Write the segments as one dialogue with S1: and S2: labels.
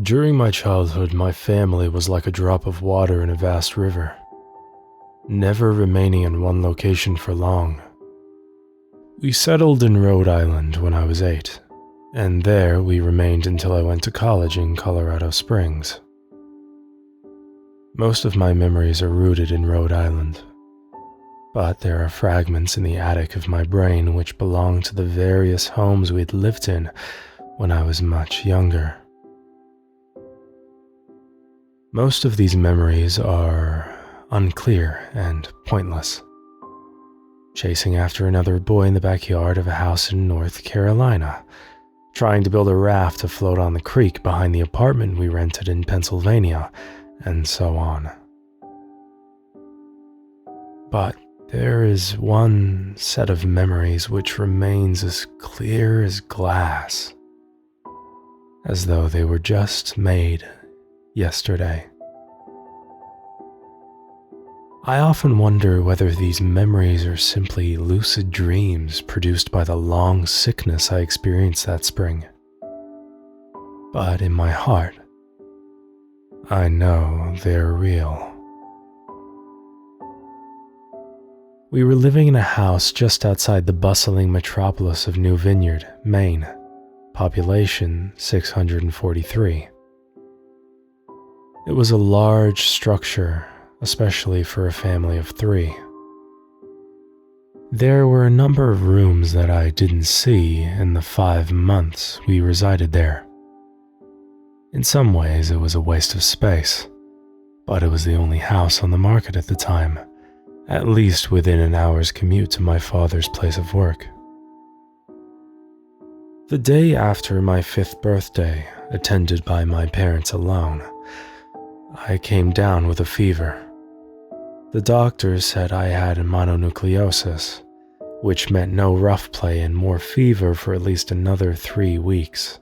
S1: During my childhood, my family was like a drop of water in a vast river, never remaining in one location for long. We settled in Rhode Island when I was 8, and there we remained until I went to college in Colorado Springs. Most of my memories are rooted in Rhode Island, but there are fragments in the attic of my brain which belong to the various homes we'd lived in when I was much younger. Most of these memories are unclear and pointless. Chasing after another boy in the backyard of a house in North Carolina, trying to build a raft to float on the creek behind the apartment we rented in Pennsylvania, and so on. But there is one set of memories which remains as clear as glass, as though they were just made yesterday. I often wonder whether these memories are simply lucid dreams produced by the long sickness I experienced that spring. But in my heart, I know they're real. We were living in a house just outside the bustling metropolis of New Vineyard, Maine, population 643. It was a large structure, especially for a family of 3. There were a number of rooms that I didn't see in the 5 months we resided there. In some ways, it was a waste of space, but it was the only house on the market at the time, at least within an hour's commute to my father's place of work. The day after my 5th birthday, attended by my parents alone, I came down with a fever. The doctors said I had mononucleosis, which meant no rough play and more fever for at least another 3 weeks.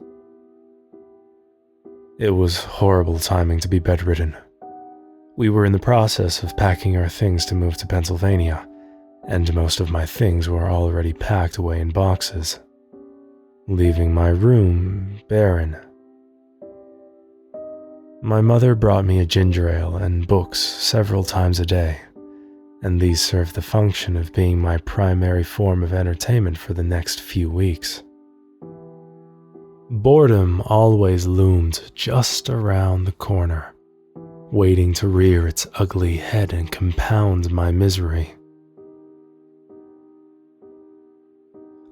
S1: It was horrible timing to be bedridden. We were in the process of packing our things to move to Pennsylvania, and most of my things were already packed away in boxes, leaving my room barren. My mother brought me a ginger ale and books several times a day, and these served the function of being my primary form of entertainment for the next few weeks. Boredom always loomed just around the corner, waiting to rear its ugly head and compound my misery.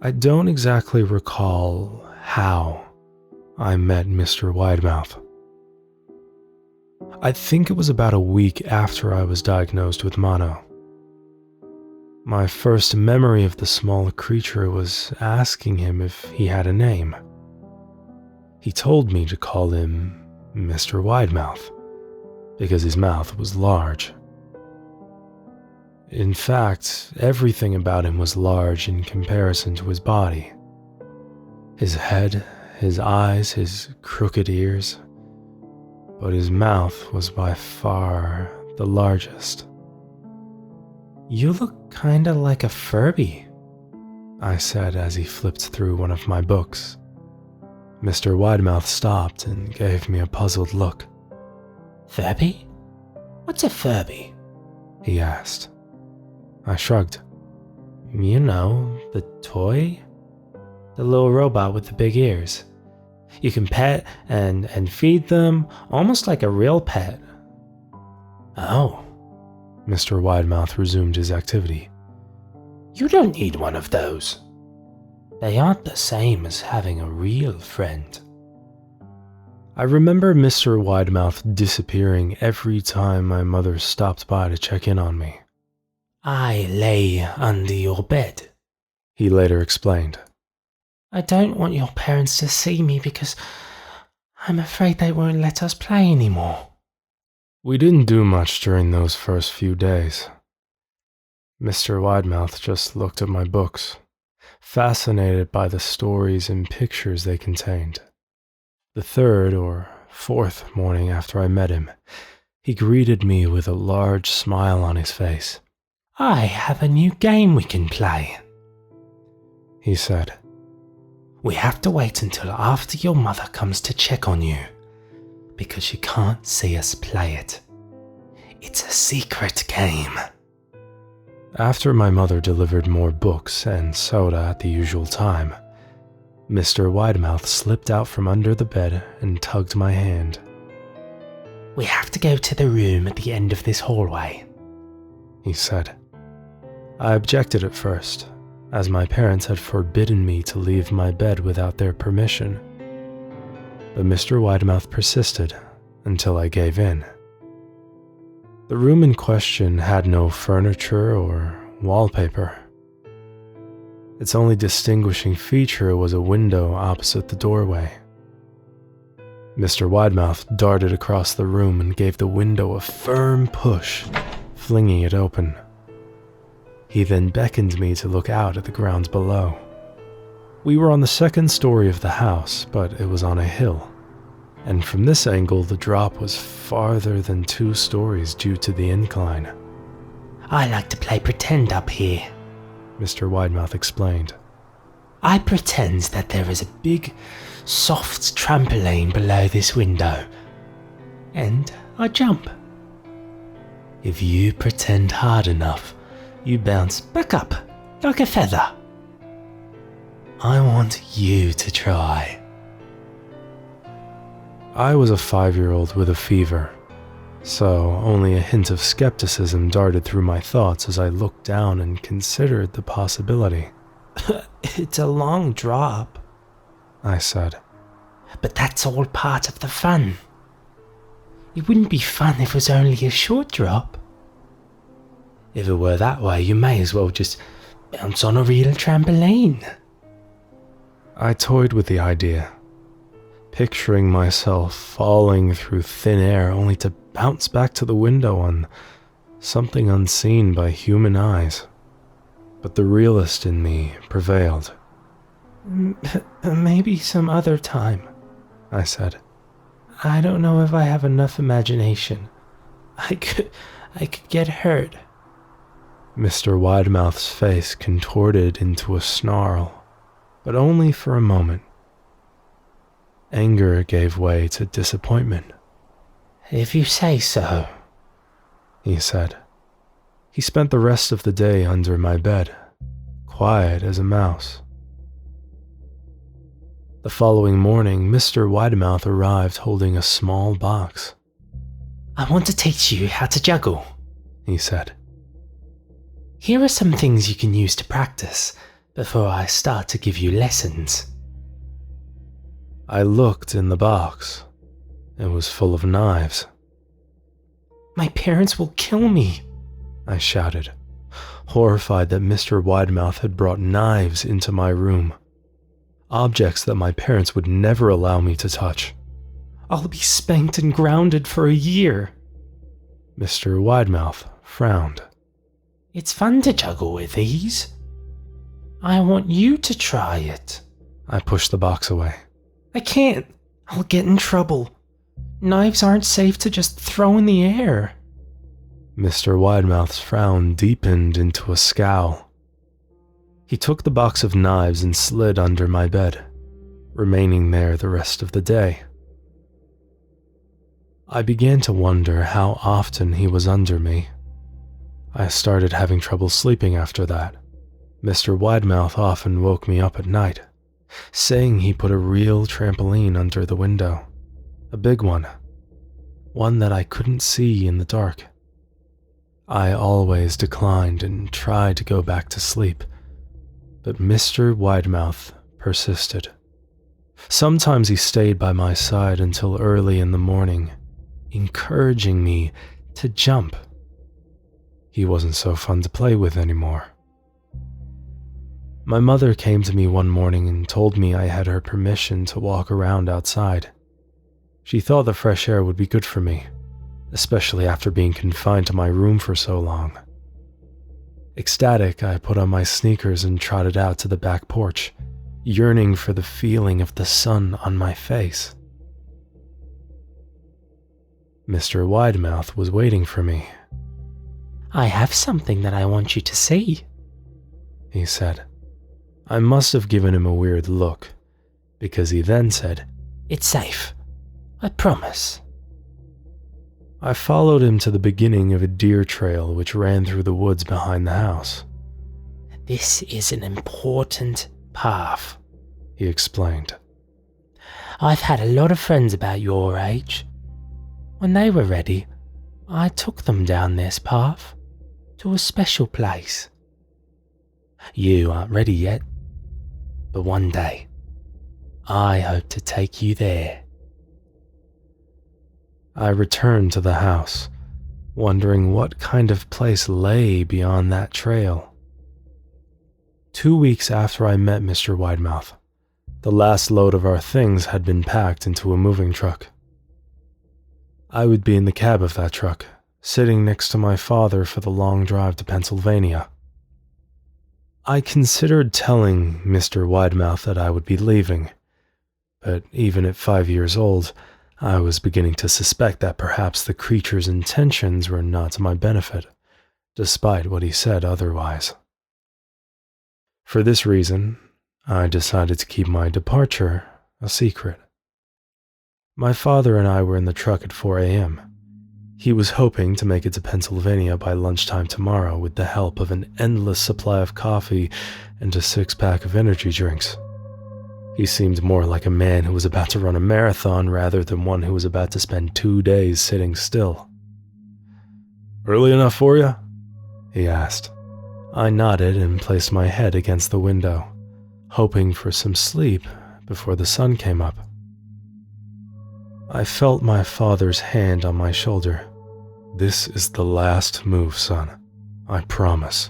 S1: I don't exactly recall how I met Mr. Widemouth. I think it was about a week after I was diagnosed with mono. My first memory of the small creature was asking him if he had a name. He told me to call him Mr. Widemouth, because his mouth was large. In fact, everything about him was large in comparison to his body. His head, his eyes, his crooked ears. But his mouth was by far the largest. "You look kinda like a Furby," I said as he flipped through one of my books. Mr. Widemouth stopped and gave me a puzzled look.
S2: "Furby? What's a Furby?"
S1: he asked. I shrugged.
S2: "You know, the toy? The little robot with the big ears. You can pet and feed them, almost like a real pet."
S1: "Oh." Mr. Widemouth resumed his activity.
S2: "You don't need one of those. They aren't the same as having a real friend."
S1: I remember Mr. Widemouth disappearing every time my mother stopped by to check in on me.
S2: "I lay under your bed,"
S1: he later explained.
S2: "I don't want your parents to see me because I'm afraid they won't let us play anymore."
S1: We didn't do much during those first few days. Mr. Widemouth just looked at my books, fascinated by the stories and pictures they contained. The 3rd or 4th morning after I met him, he greeted me with a large smile on his face.
S2: "I have a new game we can play,"
S1: he said.
S2: "We have to wait until after your mother comes to check on you. because you can't see us play it. It's a secret game.
S1: After my mother delivered more books and soda at the usual time, Mr. Widemouth slipped out from under the bed and tugged my hand.
S2: We have to go to the room at the end of this hallway,
S1: he said. I objected at first, as my parents had forbidden me to leave my bed without their permission. But Mr. Widemouth persisted until I gave in. The room in question had no furniture or wallpaper. Its only distinguishing feature was a window opposite the doorway. Mr. Widemouth darted across the room and gave the window a firm push, flinging it open. He then beckoned me to look out at the grounds below. We were on the second story of the house, but it was on a hill, and from this angle the drop was farther than 2 stories due to the incline.
S2: I like to play pretend up here,
S1: Mr. Widemouth explained.
S2: I pretend that there is a big, soft trampoline below this window, and I jump. If you pretend hard enough, you bounce back up like a feather. I want you to try.
S1: I was a 5-year-old with a fever, so only a hint of skepticism darted through my thoughts as I looked down and considered the possibility.
S2: It's a long drop,
S1: I said.
S2: But that's all part of the fun. It wouldn't be fun if it was only a short drop. If it were that way, you may as well just bounce on a real trampoline.
S1: I toyed with the idea, picturing myself falling through thin air only to bounce back to the window on something unseen by human eyes. But the realist in me prevailed.
S2: Maybe some other time,
S1: I said.
S2: I don't know if I have enough imagination. I could get hurt.
S1: Mr. Widemouth's face contorted into a snarl, but only for a moment. Anger gave way to disappointment.
S2: If you say so,
S1: he said. He spent the rest of the day under my bed, quiet as a mouse. The following morning, Mr. Widemouth arrived holding a small box.
S2: I want to teach you how to juggle,
S1: he said.
S2: Here are some things you can use to practice before I start to give you lessons.
S1: I looked in the box. It was full of knives.
S2: My parents will kill me,
S1: I shouted, horrified that Mr. Widemouth had brought knives into my room. Objects that my parents would never allow me to touch.
S2: I'll be spanked and grounded for a year.
S1: Mr. Widemouth frowned.
S2: It's fun to juggle with these. I want you to try it.
S1: I pushed the box away.
S2: I can't. I'll get in trouble. Knives aren't safe to just throw in the air.
S1: Mr. Widemouth's frown deepened into a scowl. He took the box of knives and slid under my bed, remaining there the rest of the day. I began to wonder how often he was under me. I started having trouble sleeping after that. Mr. Widemouth often woke me up at night, saying he put a real trampoline under the window. A big one that I couldn't see in the dark. I always declined and tried to go back to sleep, but Mr. Widemouth persisted. Sometimes he stayed by my side until early in the morning, encouraging me to jump. He wasn't so fun to play with anymore. My mother came to me one morning and told me I had her permission to walk around outside. She thought the fresh air would be good for me, especially after being confined to my room for so long. Ecstatic, I put on my sneakers and trotted out to the back porch, yearning for the feeling of the sun on my face. Mr. Widemouth was waiting for me.
S2: I have something that I want you to see,
S1: he said. I must have given him a weird look, because he then said,
S2: It's safe. I promise.
S1: I followed him to the beginning of a deer trail which ran through the woods behind the house.
S2: "This is an important path,"
S1: he explained.
S2: "I've had a lot of friends about your age. When they were ready, I took them down this path to a special place. You aren't ready yet, but one day, I hope to take you there."
S1: I returned to the house, wondering what kind of place lay beyond that trail. 2 weeks after I met Mr. Widemouth, the last load of our things had been packed into a moving truck. I would be in the cab of that truck, sitting next to my father for the long drive to Pennsylvania. I considered telling Mr. Widemouth that I would be leaving, but even at 5 years old, I was beginning to suspect that perhaps the creature's intentions were not to my benefit, despite what he said otherwise. For this reason, I decided to keep my departure a secret. My father and I were in the truck at 4 a.m. He was hoping to make it to Pennsylvania by lunchtime tomorrow with the help of an endless supply of coffee and a 6-pack of energy drinks. He seemed more like a man who was about to run a marathon rather than one who was about to spend 2 days sitting still. "Early enough for you?" he asked. I nodded and placed my head against the window, hoping for some sleep before the sun came up. I felt my father's hand on my shoulder. "This is the last move, son. I promise.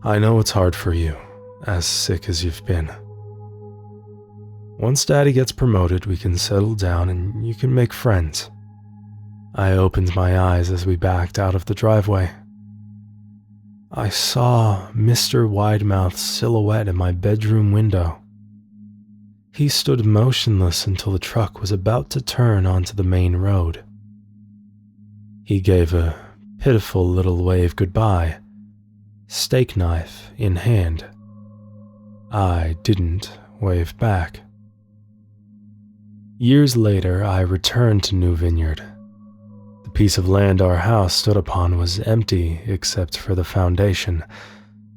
S1: I know it's hard for you, as sick as you've been. Once Daddy gets promoted, we can settle down and you can make friends." I opened my eyes as we backed out of the driveway. I saw Mr. Widemouth's silhouette in my bedroom window. He stood motionless until the truck was about to turn onto the main road. He gave a pitiful little wave goodbye, steak knife in hand. I didn't wave back. Years later, I returned to New Vineyard. The piece of land our house stood upon was empty except for the foundation,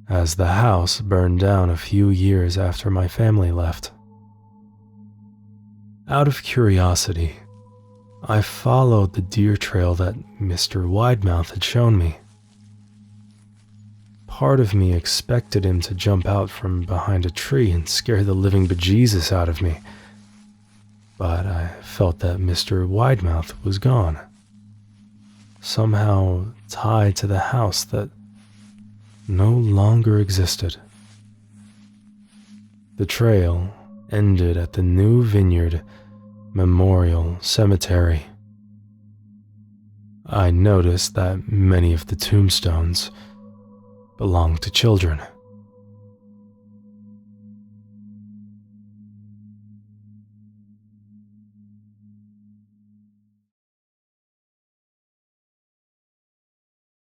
S1: as the house burned down a few years after my family left. Out of curiosity, I followed the deer trail that Mr. Widemouth had shown me. Part of me expected him to jump out from behind a tree and scare the living bejesus out of me, but I felt that Mr. Widemouth was gone, somehow tied to the house that no longer existed. The trail ended at the New Vineyard Memorial Cemetery. I noticed that many of the tombstones belonged to children.